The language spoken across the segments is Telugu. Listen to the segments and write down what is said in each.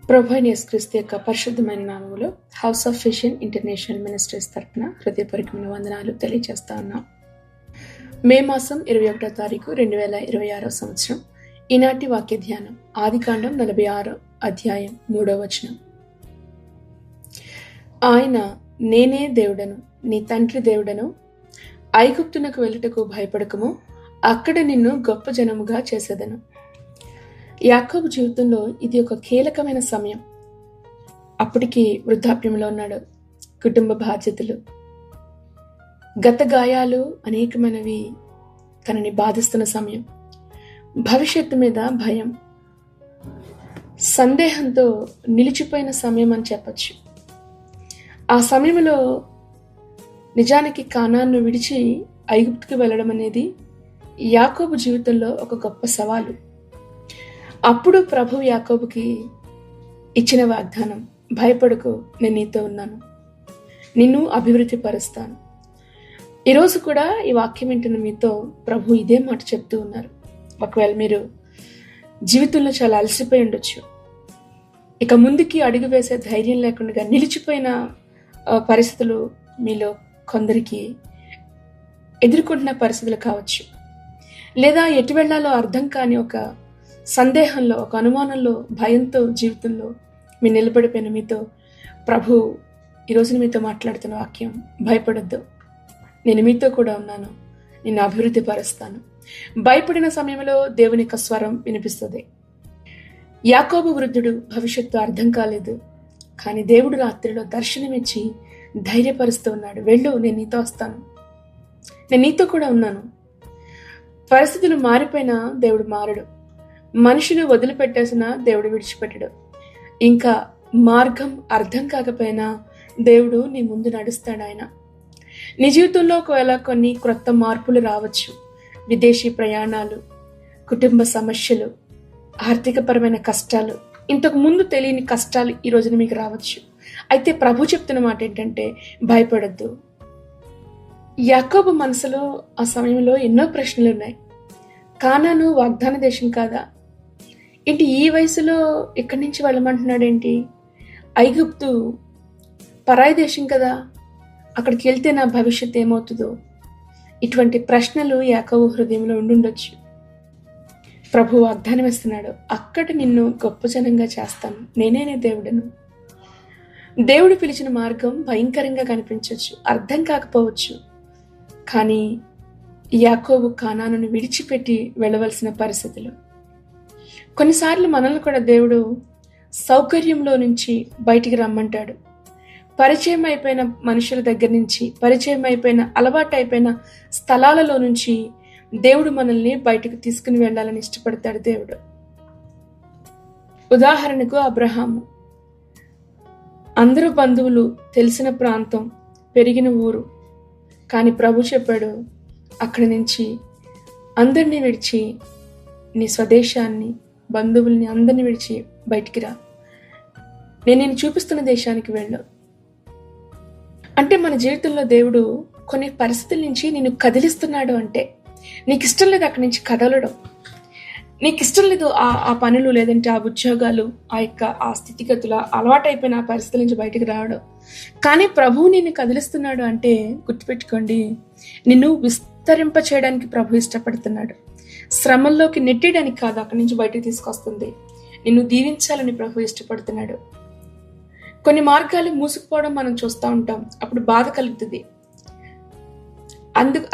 ప్రభు అయిన యేసుక్రీస్తు యొక్క పరిశుద్ధమైన నామములో house of vision international ministries తరపున హృదయపూర్వకమైన వందనాలు తెలియజేస్తా ఉన్నాం. మే మాసం 21వ తారీఖు 2026 సంవత్సరం. ఈనాటి వాక్య ధ్యానం ఆదికాండం 46 అధ్యాయం 3వ వచనం. ఆయన నేనే దేవుడను, నీ తండ్రి దేవుడను, ఐగుప్తునకు వెళ్ళుటకు భయపడకము, అక్కడ నిన్ను గొప్ప జనముగా చేసేదను. యాకోబు జీవితంలో ఇది ఒక కీలకమైన సమయం. అప్పటికి వృద్ధాప్యంలో ఉన్నాడు. కుటుంబ బాధ్యతలు, గత గాయాలు అనేకమైనవి తనని బాధిస్తున్న సమయం. భవిష్యత్తు మీద భయం, సందేహంతో నిలిచిపోయిన సమయం అని చెప్పచ్చు. ఆ సమయంలో నిజానికి కానాన్ను విడిచి ఐగుప్తుకు వెళ్ళడం అనేది యాకోబు జీవితంలో ఒక గొప్ప సవాలు. అప్పుడు ప్రభు యాకోబుకి ఇచ్చిన వాగ్దానం, భయపడకు, నేను నీతో ఉన్నాను, నిన్ను అభివృద్ధి పరుస్తాను. ఈరోజు కూడా ఈ వాక్యం వింటున్న మీతో ప్రభు ఇదే మాట చెప్తూ ఉన్నారు. ఒకవేళ మీరు జీవితంలో చాలా అలసిపోయి ఉండొచ్చు, ఇక ముందుకి అడుగు వేసే ధైర్యం లేకుండా నిలిచిపోయిన పరిస్థితులు మీలో కొందరికి ఎదుర్కొంటున్న పరిస్థితులు కావచ్చు. లేదా ఎటు వెళ్ళాలో అర్థం కాని ఒక సందేహంలో, ఒక అనుమానంలో, భయంతో జీవితంలో మీరు నిలబడిపోయిన మీతో ప్రభు ఈరోజు మీతో మాట్లాడుతున్న వాక్యం, భయపడొద్దు, నేను మీతో కూడా ఉన్నాను, నిన్ను అభివృద్ధి పరుస్తాను. భయపడిన సమయంలో దేవుని యొక్క స్వరం వినిపిస్తుంది. యాకోబు వృద్ధుడు, భవిష్యత్తు అర్థం కాలేదు, కానీ దేవుడు రాత్రిలో దర్శనమిచ్చి ధైర్యపరుస్తూ ఉన్నాడు. వెళ్ళు, నేను నీతో వస్తాను, నేను నీతో కూడా ఉన్నాను. పరిస్థితులు మారిపోయినా దేవుడు మారడు, మనుషులు వదిలిపెట్టేసిన దేవుడు విడిచిపెట్టడు. ఇంకా మార్గం అర్థం కాకపోయినా దేవుడు నీ ముందు నడుస్తాడు. ఆయన నీ జీవితంలో ఒకవేళ కొన్ని క్రొత్త మార్పులు రావచ్చు. విదేశీ ప్రయాణాలు, కుటుంబ సమస్యలు, ఆర్థికపరమైన కష్టాలు, ఇంతకు ముందు తెలియని కష్టాలు ఈ రోజున మీకు రావచ్చు. అయితే ప్రభు చెప్తున్న మాట ఏంటంటే, భయపడద్దు. యాకోబు మనసులో ఆ సమయంలో ఎన్నో ప్రశ్నలు ఉన్నాయి. కానాను వాగ్దాన దేశం కాదా? ఏంటి ఈ వయసులో ఇక్కడి నుంచి వెళ్ళమంటున్నాడేంటి? ఐగుప్తు పరాయి దేశం కదా, అక్కడికి వెళ్తే నా భవిష్యత్ ఏమవుతుందో? ఇటువంటి ప్రశ్నలు యాకోబు హృదయంలో ఉండుండొచ్చు. ప్రభు వాగ్దానం ఇస్తున్నాడు, అక్కడ నిన్ను గొప్ప జనంగా చేస్తాను, నేనే నీ దేవుడను. దేవుడు పిలిచిన మార్గం భయంకరంగా కనిపించవచ్చు, అర్థం కాకపోవచ్చు. కానీ యాకోబు కానానును విడిచిపెట్టి వెళ్ళవలసిన పరిస్థితులు. కొన్నిసార్లు మనల్ని కూడా దేవుడు సౌకర్యంలో నుంచి బయటికి రమ్మంటాడు. పరిచయం అయిపోయిన మనుషుల దగ్గర నుంచి, పరిచయం అయిపోయిన, అలవాటు అయిపోయిన స్థలాలలో నుంచి దేవుడు మనల్ని బయటకు తీసుకుని వెళ్ళాలని ఇష్టపడతాడు దేవుడు. ఉదాహరణకు అబ్రహాము, అందరూ బంధువులు, తెలిసిన ప్రాంతం, పెరిగిన ఊరు. కానీ ప్రభు చెప్పాడు, అక్కడి నుంచి అందరినీ విడిచి, నీ స్వదేశాన్ని, బంధువుల్ని అందరినీ విడిచి బయటికి రా, నేను చూపిస్తున్న దేశానికి వెళ్ళు. అంటే మన జీవితంలో దేవుడు కొన్ని పరిస్థితుల నుంచి నిన్ను కదిలిస్తున్నాడు. అంటే నీకు ఇష్టం లేదు అక్కడి నుంచి కదలడం, నీకు ఇష్టం లేదు ఆ పనులు, లేదంటే ఆ ఉద్యోగాలు, ఆ స్థితిగతుల అలవాటైపోయిన ఆ పరిస్థితుల నుంచి బయటకు రావడం. కానీ ప్రభువు నిన్ను కదిలిస్తున్నాడు అంటే గుర్తుపెట్టుకోండి, నిన్ను విస్తరింప చేయడానికి ప్రభు ఇష్టపడుతున్నాడు. శ్రమల్లోకి నెట్టేయడానికి కాదు అక్కడి నుంచి బయటకు తీసుకొస్తుంది, నిన్ను దీవించాలని ప్రభు ఇష్టపడుతున్నాడు. కొన్ని మార్గాలు మూసుకుపోవడం మనం చూస్తూ ఉంటాం, అప్పుడు బాధ కలుగుతుంది.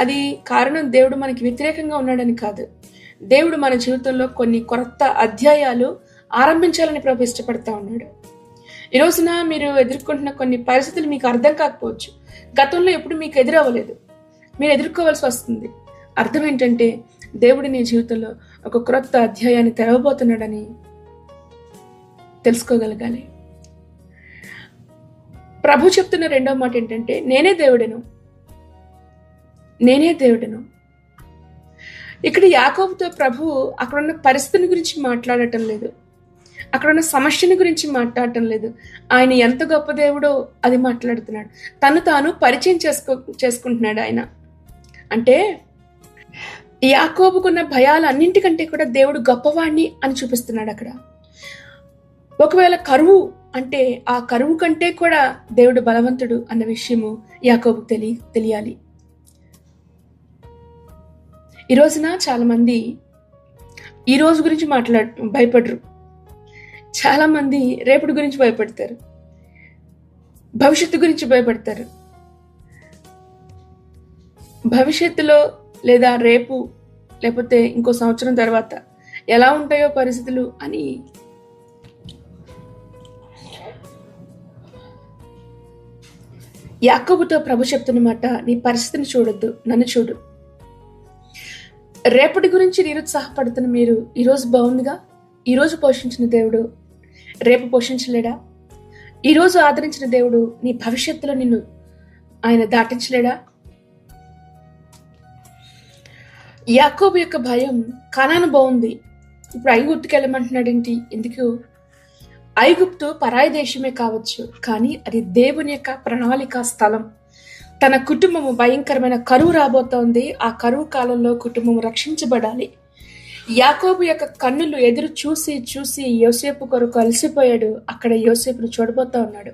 అది కారణం దేవుడు మనకి వ్యతిరేకంగా ఉన్నాడని కాదు. దేవుడు మన జీవితంలో కొన్ని కొత్త అధ్యాయాలు ఆరంభించాలని ప్రభు ఇష్టపడతా ఉన్నాడు. ఈ రోజున మీరు ఎదుర్కొంటున్న కొన్ని పరిస్థితులు మీకు అర్థం కాకపోవచ్చు, గతంలో ఎప్పుడు మీకు ఎదురవ్వలేదు, మీరు ఎదుర్కోవాల్సి వస్తుంది. అర్థం ఏంటంటే, దేవుడు నీ జీవితంలో ఒక క్రొత్త అధ్యాయాన్ని తెరవబోతున్నాడని తెలుసుకోగలగాలి. ప్రభు చెప్తున్న రెండవ మాట ఏంటంటే, నేనే దేవుడను, నేనే దేవుడను. ఇక్కడ యాకోబుతో ప్రభు అక్కడున్న పరిస్థితిని గురించి మాట్లాడటం లేదు, అక్కడున్న సమస్యని గురించి మాట్లాడటం లేదు. ఆయన ఎంత గొప్ప దేవుడో అది మాట్లాడుతున్నాడు. తను తాను పరిచయం చేసుకుంటున్నాడు ఆయన. అంటే యాకోబుకున్న భయాలు అన్నింటికంటే కూడా దేవుడు గొప్పవాణ్ణి అని చూపిస్తున్నాడు అక్కడ. ఒకవేళ కరువు అంటే ఆ కరువు కంటే కూడా దేవుడు బలవంతుడు అన్న విషయము యాకోబుకు తెలియాలి. ఈ రోజున చాలా మంది ఈ రోజు గురించి భయపడరు. చాలా మంది రేపటి గురించి భయపడతారు, భవిష్యత్తు గురించి భయపడతారు. భవిష్యత్తులో లేదా రేపు లేకపోతే ఇంకో సంవత్సరం తర్వాత ఎలా ఉంటాయో పరిస్థితులు అని యాకోబుతో ప్రభు చెప్తున్నమాట, నీ పరిస్థితిని చూడొద్దు, నన్ను చూడు. రేపటి గురించి నిరుత్సాహపడుతున్న మీరు ఈరోజు బాగుందిగా, ఈరోజు పోషించిన దేవుడు రేపు పోషించలేడా? ఈరోజు ఆదరించిన దేవుడు నీ భవిష్యత్తులో నిన్ను ఆయన దాటించలేడా? యాకోబు యొక్క భయం కనాను బాగుంది, ఇప్పుడు ఐగుప్తుకి వెళ్ళమంటున్నాడేంటి? ఎందుకు? ఐగుప్తు పరాయి దేశమే కావచ్చు, కానీ అది దేవుని యొక్క ప్రణాళిక స్థలం. తన కుటుంబము భయంకరమైన కరువు రాబోతోంది. ఆ కరువు కాలంలో కుటుంబం రక్షించబడాలి. యాకోబు యొక్క కన్నులు ఎదురు చూసి చూసి యోసేపు కొరకు అలసిపోయాడు. అక్కడ యోసేపును చూడబోతా ఉన్నాడు.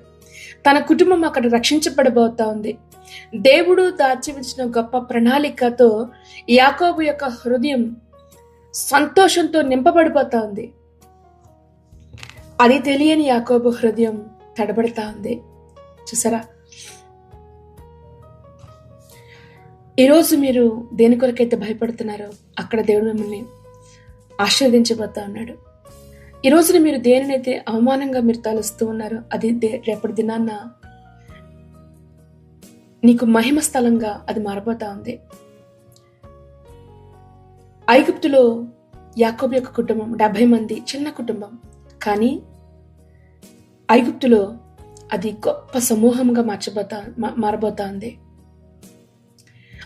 తన కుటుంబం అక్కడ రక్షించబడబోతా ఉంది. దేవుడు దాచివించిన గొప్ప ప్రణాళికతో యాకోబు యొక్క హృదయం సంతోషంతో నింపబడిపోతా ఉంది. అది తెలియని యాకోబు హృదయం తడబడతా ఉంది. చూసారా? ఈరోజు మీరు దేని కొరకైతే భయపడుతున్నారో అక్కడ దేవుడు మిమ్మల్ని ఆశీర్వదించబోతా ఉన్నాడు. ఈ రోజున మీరు దేనినైతే అవమానంగా మీరు తలుస్తూ ఉన్నారో అది రేపటి దినాన్న నీకు మహిమ స్థలంగా అది మారబోతా ఉంది. ఐగుప్తులో యాకోబు యొక్క కుటుంబం 70 మంది, చిన్న కుటుంబం. కానీ ఐగుప్తులో అది గొప్ప సమూహంగా మారబోతా ఉంది.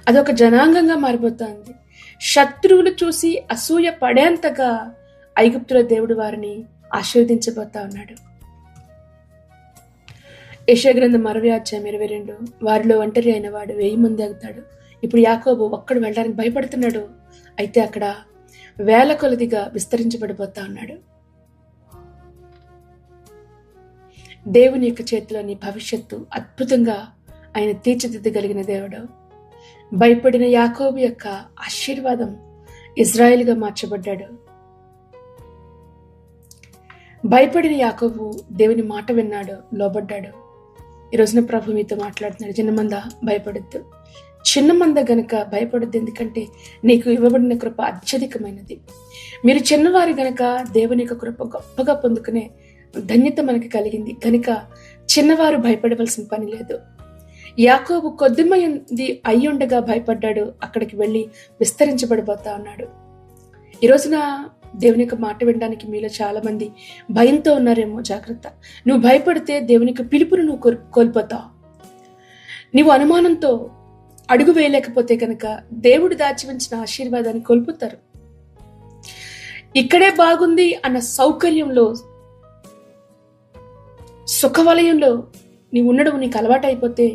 అదొక జనాంగంగా మారిపోతుంది. శత్రువులు చూసి అసూయ పడేంతగా ఐగుప్తులో దేవుడు వారిని ఆశీర్వదించబోతా ఉన్నాడు. యెషయా గ్రంథం 60:22, వారిలో ఒంటరి అయిన వాడు 1000 మంది అవుతాడు. ఇప్పుడు యాకోబు ఒక్కడు వెళ్ళడానికి భయపడుతున్నాడు. అయితే అక్కడ వేల కొలదిగా విస్తరించబడిపోతా ఉన్నాడు. దేవుని యొక్క చేతిలోని భవిష్యత్తు అద్భుతంగా ఆయన తీర్చిదిద్దగలిగిన దేవుడు. భయపడిన యాకోబు యొక్క ఆశీర్వాదం ఇజ్రాయెల్గా మార్చబడ్డాడు. భయపడిన యాకోబు దేవుని మాట విన్నాడు, లోబడ్డాడు. ఈ రోజున ప్రభు మీతో మాట్లాడుతున్నాడు. చిన్న మంద భయపడద్దు, చిన్న మంద గనక భయపడద్దు, ఎందుకంటే నీకు ఇవ్వబడిన కృప అత్యధికమైనది. మీరు చిన్నవారి గనక దేవుని యొక్క కృప గొప్పగా పొందుకునే ధన్యత మనకి కలిగింది కనుక చిన్నవారు భయపడవలసిన పని లేదు. యాకోబు కొద్దిమంది అయ్యుండగా భయపడ్డాడు, అక్కడికి వెళ్ళి విస్తరించబడిపోతా ఉన్నాడు. ఈ రోజున దేవుని యొక్క మాట వినడానికి మీలో చాలా మంది భయంతో ఉన్నారేమో. జాగ్రత్త. నువ్వు భయపడితే దేవుని యొక్క పిలుపును నువ్వు కోల్పోతావు. నువ్వు అనుమానంతో అడుగు వేయలేకపోతే కనుక దేవుడు దాచి ఉంచిన ఆశీర్వాదాన్ని కోల్పోతారు. ఇక్కడే బాగుంది అన్న సౌకర్యంలో, సుఖవలయంలో నీవు ఉండడం నీకు అలవాటు అయిపోతే,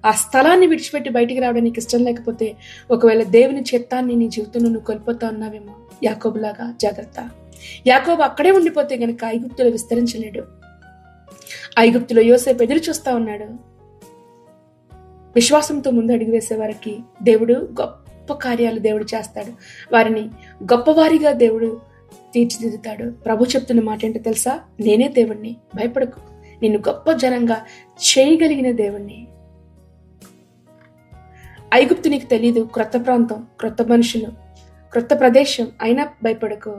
ఆ స్థలాన్ని విడిచిపెట్టి బయటికి రావడానికి ఇష్టం లేకపోతే, ఒకవేళ దేవుని చిత్తాన్ని నీ జీవితంలో నువ్వు కోల్పోతా ఉన్నావేమో. యాకోబులాగా జాగ్రత్త. యాకోబు అక్కడే ఉండిపోతే గనక ఐగుప్తులో విస్తరించలేడు. ఐగుప్తులో యోసేపు ఎదురు చూస్తా ఉన్నాడు. విశ్వాసంతో ముందు అడుగు వేసే వారికి దేవుడు గొప్ప కార్యాలు దేవుడు చేస్తాడు. వారిని గొప్పవారిగా దేవుడు తీర్చిదిద్దుతాడు. ప్రభు చెప్తున్న మాట ఏంటో తెలుసా? నేనే దేవుణ్ణి, భయపడకు, నిన్ను గొప్ప జనంగా చేయగలిగిన దేవుణ్ణి. ఐగుప్తు నీకు తెలీదు, క్రొత్త ప్రాంతం, క్రొత్త మనుషులు, క్రొత్త ప్రదేశం, అయినా భయపడకు.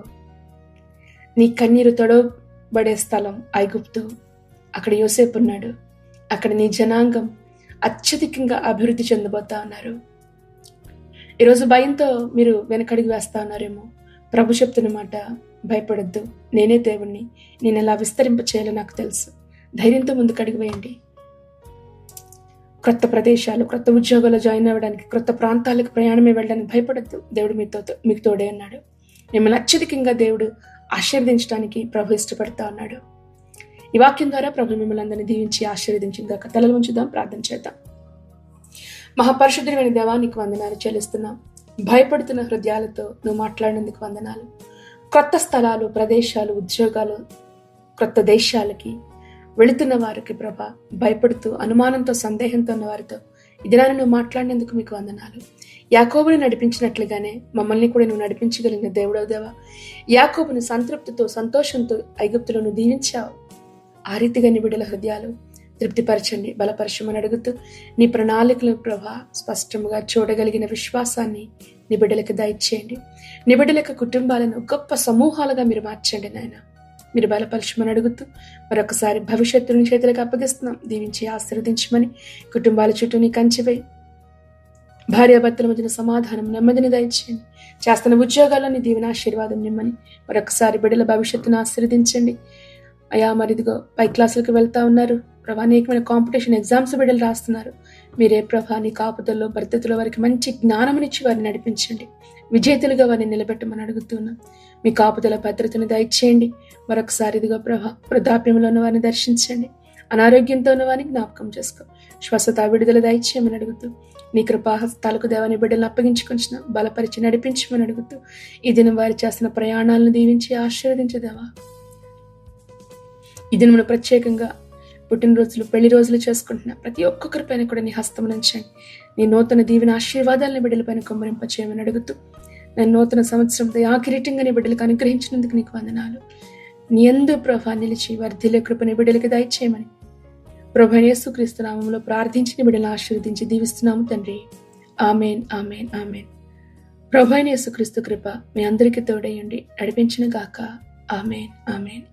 నీ కన్నీరు తొడవబడే స్థలం ఐగుప్తు. అక్కడ యోసేపు ఉన్నాడు. అక్కడ నీ జనాంగం అత్యధికంగా అభివృద్ధి చెందబోతా ఉన్నారు. ఈరోజు భయంతో మీరు వెనకడుగు వేస్తా ఉన్నారేమో. ప్రభు చెప్తున్న మాట, భయపడద్దు, నేనే దేవుణ్ణి, నేను ఎలా విస్తరింప చేయాలో నాకు తెలుసు. ధైర్యంతో ముందుకు అడుగు వేయండి. క్రొత్త ప్రదేశాలు, క్రొత్త ఉద్యోగాలు జాయిన్ అవ్వడానికి, క్రొత్త ప్రాంతాలకు ప్రయాణమే వెళ్ళడానికి భయపడద్దు. దేవుడు మీకు తోడే అన్నాడు. మిమ్మల్ని అత్యధికంగా దేవుడు ఆశీర్వదించడానికి ప్రభు ఇష్టపడతా ఉన్నాడు. ఈ వాక్యం ద్వారా ప్రభు మిమ్మల్ని అందరినీ దీవించి ఆశీర్వదించిందాక తలలు ఉంచుదాం, ప్రార్థన చేద్దాం. మహాపరిశుద్ధుడైన దేవా, నీకు వందనాలు చెల్లిస్తున్నాం. భయపడుతున్న హృదయాలతో నువ్వు మాట్లాడినందుకు వందనాలు. క్రొత్త స్థలాలు, ప్రదేశాలు, ఉద్యోగాలు క్రొత్త దేశాలకి వెళుతున్న వారికి ప్రభా, భయపడుతూ అనుమానంతో సందేహంతో ఉన్న వారితో ఇది నువ్వు మాట్లాడినందుకు మీకు వందనాలు. యాకోబుని నడిపించినట్లుగానే మమ్మల్ని కూడా నువ్వు నడిపించగలిగిన దేవుడవు దేవా. యాకోబుని సంతృప్తితో సంతోషంతో ఐగుప్తులో నువ్వు దీవించావు. ఆ రీతిగా నీ బిడ్డల హృదయాలు తృప్తిపరచండి, బలపరచమని అడుగుతూ నీ ప్రణాళికలు ప్రభా స్పష్టంగా చూడగలిగిన విశ్వాసాన్ని నీ బిడ్డలకు దయచేయండి. నీ బిడ్డలకు కుటుంబాలను గొప్ప సమూహాలుగా మీరు మార్చండి నాయన. మీరు బలపరచమని అడుగుతూ మరొకసారి భవిష్యత్తుని చేతులకు అప్పగిస్తున్నాం. దీవించి ఆశీర్వదించమని కుటుంబాల చుట్టూ నీ కంచివే, భార్యాభర్తల మధ్యన సమాధానం నెమ్మదిని దయచేయండి. చేస్తున్న ఉద్యోగాల్లో నీ దీవెన ఆశీర్వాదం నిమ్మని మరొకసారి బిడ్డల భవిష్యత్తును ఆశీర్వదించండి. అయా మరిదిగో పై క్లాసులకు వెళ్తా ఉన్నారు ప్రభా, అనేకమైన కాంపిటీషన్ ఎగ్జామ్స్ బిడ్డలు రాస్తున్నారు. మీరే ప్రభా నీ కాపుదల్లో భద్రతలో వారికి మంచి జ్ఞానమునిచ్చి వారిని నడిపించండి, విజేతలుగా వారిని నిలబెట్టమని అడుగుతున్నాం. మీ కాపుదల భద్రతను దయచేయండి. మరొకసారి ఇదిగో ప్రభా వృద్ధాప్యంలో ఉన్న వారిని దర్శించండి, అనారోగ్యంతో ఉన్న వారిని జ్ఞాపకం చేసుకో, స్వస్థత విడుదల దయచేయమని అడుగుతూ నీ కృపాహస్తాలకు దేవాని బిడ్డలను అప్పగించుకొంచిన బలపరిచి నడిపించమని అడుగుతూ ఈ దినం వారు చేస్తున్న ప్రయాణాలను దీవించి ఆశీర్వదించదేవా. ఈ దినమును ప్రత్యేకంగా పుట్టినరోజులు పెళ్లి రోజులు చేసుకుంటున్న ప్రతి ఒక్కొక్కరి పైన కూడా నీ హస్తం నుంచండి. నీ నూతన దీవెన ఆశీర్వాదాలను బిడ్డల పైన కుమ్మరింపచేయమని అడుగుతూ నేను నూతన సంవత్సరం దయాకిరీటంగా నీ బిడ్డలకు అనుగ్రహించినందుకు నీకు వందనాలు. నీ యందు ప్రభా నిలిచి వర్ధిల్లే కృపని బిడ్డలకు దయచేయమని ప్రభు యేసుక్రీస్తు నామములో ప్రార్థించి నీ బిడ్డలను ఆశీర్వదించి దీవిస్తున్నాము తండ్రి. Amen, amen, amen. ప్రభు యేసుక్రీస్తు కృప మీ అందరికీ తోడయ్యండి నడిపించిన గాక. Amen, amen.